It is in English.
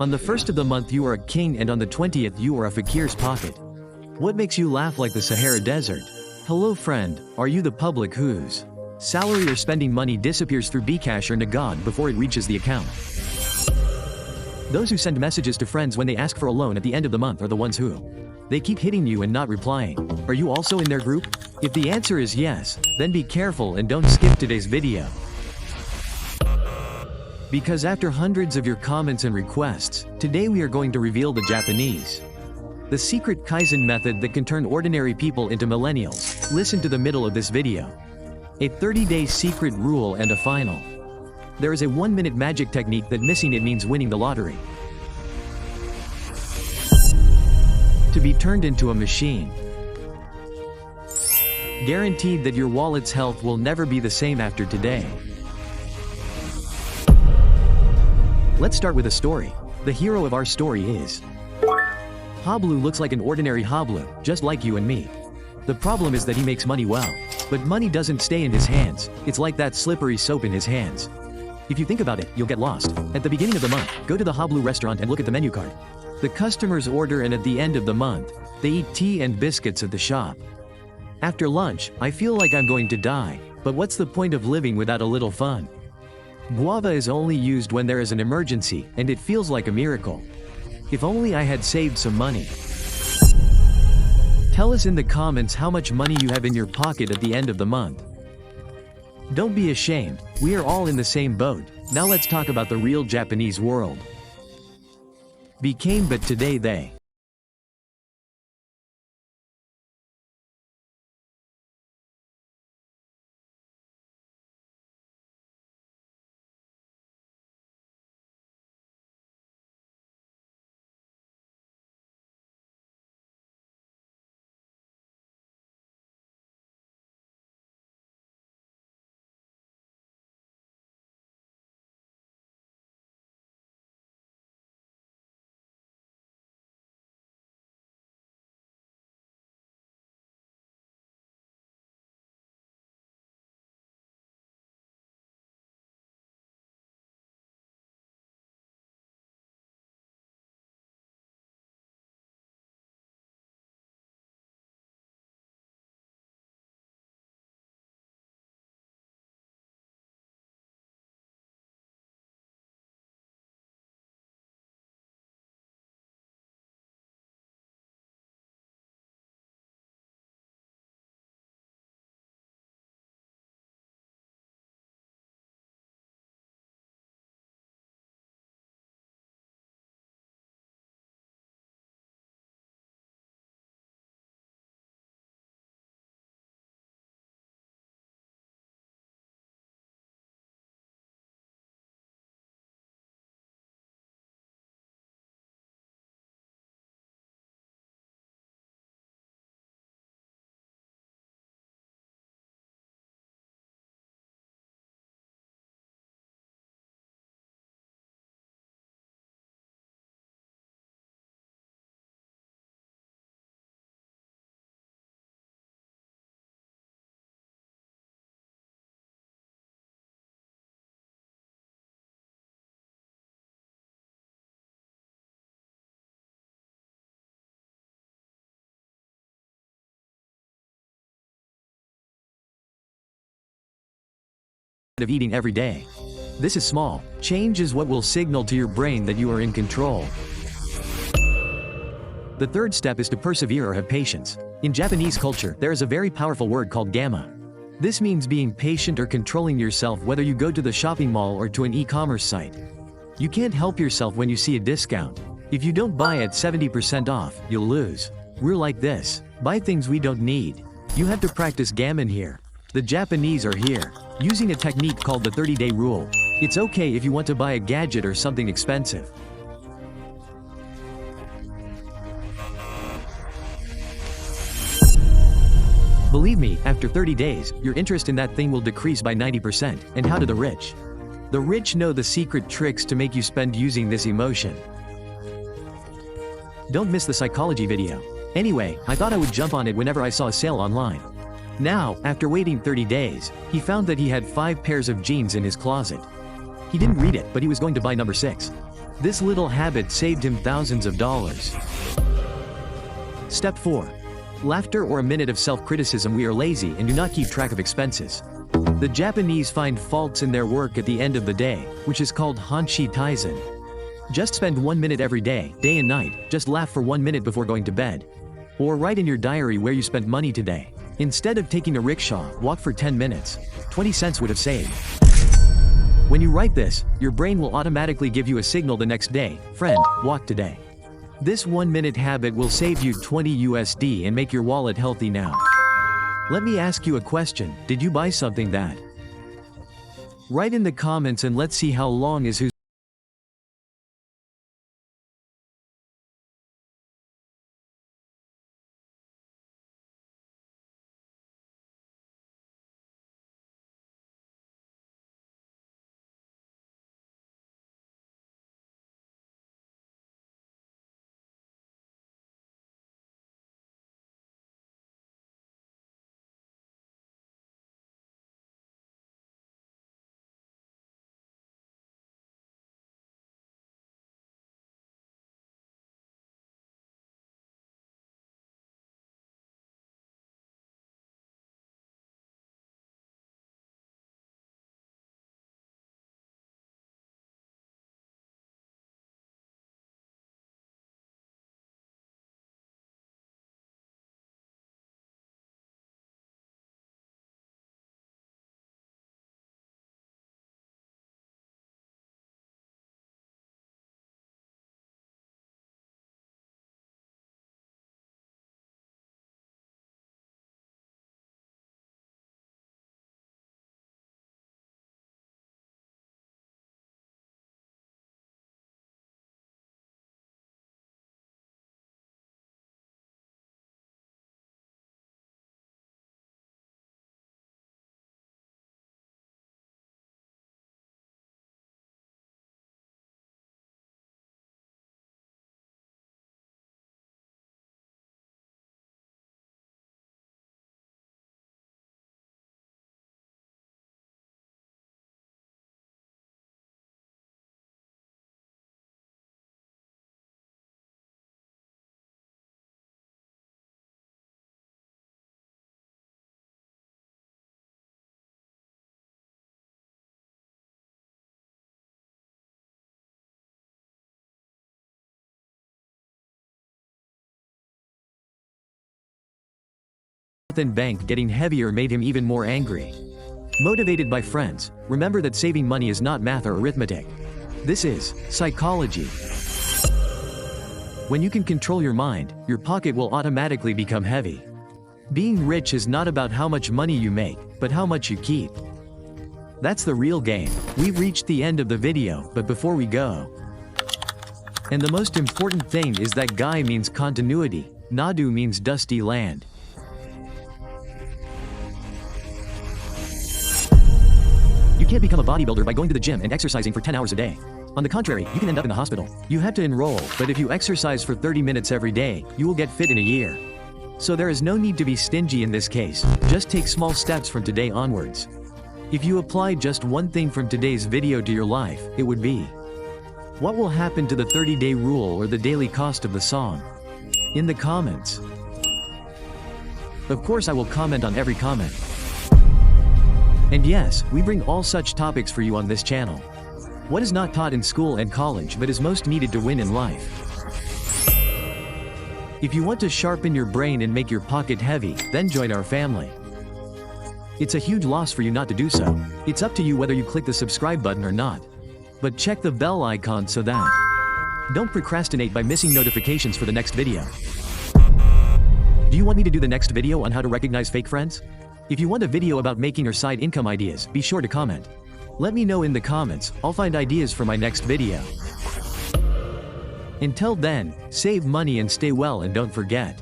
On the first of the month you are a king and on the 20th you are a fakir's pocket. What makes you laugh like the Sahara Desert? Hello friend, are you the public whose salary or spending money disappears through Bcash or Nagad before it reaches the account? Those who send messages to friends when they ask for a loan at the end of the month are the ones who they keep hitting you and not replying. Are you also in their group? If the answer is yes, then be careful and don't skip today's video. Because after hundreds of your comments and requests, today we are going to reveal the Japanese, the secret Kaizen method that can turn ordinary people into millennials. Listen to the middle of this video. A 30-day secret rule and a final. There is a 1-minute magic technique that missing it means winning the lottery. To be turned into a machine. Guaranteed that your wallet's health will never be the same after today. Let's start with a story. The hero of our story is Hablu. Looks like an ordinary Hablu, just like you and me. The problem is that he makes money well. But money doesn't stay in his hands. It's like that slippery soap in his hands. If you think about it, you'll get lost. At the beginning of the month, go to the Hablu restaurant and look at the menu card. The customers order and at the end of the month, they eat tea and biscuits at the shop. After lunch, I feel like I'm going to die. But what's the point of living without a little fun? Guava is only used when there is an emergency, and it feels like a miracle. If only I had saved some money. Tell us in the comments how much money you have in your pocket at the end of the month. Don't be ashamed, we are all in the same boat. Now let's talk about the real Japanese world. Became but today they of eating every day. This is small. Change is what will signal to your brain that you are in control. The third step is to persevere or have patience. In Japanese culture, there is a very powerful word called gamma. This means being patient or controlling yourself whether you go to the shopping mall or to an e-commerce site. You can't help yourself when you see a discount. If you don't buy at 70% off, you'll lose. We're like this. Buy things we don't need. You have to practice gammon here. The Japanese are here, using a technique called the 30-day rule. It's okay if you want to buy a gadget or something expensive. Believe me, after 30 days, your interest in that thing will decrease by 90%. And how do the rich? The rich know the secret tricks to make you spend using this emotion. Don't miss the psychology video. Anyway, I thought I would jump on it whenever I saw a sale online. Now, after waiting 30 days, he found that he had 5 pairs of jeans in his closet. He didn't read it, but he was going to buy number 6. This little habit saved him thousands of dollars. Step 4. Laughter or a minute of self-criticism. We are lazy and do not keep track of expenses. The Japanese find faults in their work at the end of the day, which is called Hanshi Taizen. Just spend 1 minute every day, day and night, just laugh for 1 minute before going to bed. Or write in your diary where you spent money today. Instead of taking a rickshaw, walk for 10 minutes. 20 cents would have saved. When you write this, your brain will automatically give you a signal the next day, friend, walk today. This 1 minute habit will save you 20 USD and make your wallet healthy now. Let me ask you a question, did you buy something that? Write in the comments and let's see how long is whose in bank getting heavier made him even more angry. Motivated by friends, remember that saving money is not math or arithmetic. This is psychology. When you can control your mind, your pocket will automatically become heavy. Being rich is not about how much money you make, but how much you keep. That's the real game. We've reached the end of the video, but before we go, and the most important thing is that Gai means continuity, Nadu means dusty land. You can't become a bodybuilder by going to the gym and exercising for 10 hours a day. On the contrary, you can end up in the hospital. You have to enroll, but if you exercise for 30 minutes every day, you will get fit in a year. So there is no need to be stingy in this case, just take small steps from today onwards. If you apply just one thing from today's video to your life, it would be: what will happen to the 30-day rule or the daily cost of the song? In the comments. Of course I will comment on every comment. And yes, we bring all such topics for you on this channel. What is not taught in school and college but is most needed to win in life. If you want to sharpen your brain and make your pocket heavy, then join our family. It's a huge loss for you not to do so. It's up to you whether you click the subscribe button or not. But check the bell icon so that don't procrastinate by missing notifications for the next video. Do you want me to do the next video on how to recognize fake friends? If you want a video about making your side income ideas, be sure to comment. Let me know in the comments, I'll find ideas for my next video. Until then, save money and stay well, and don't forget.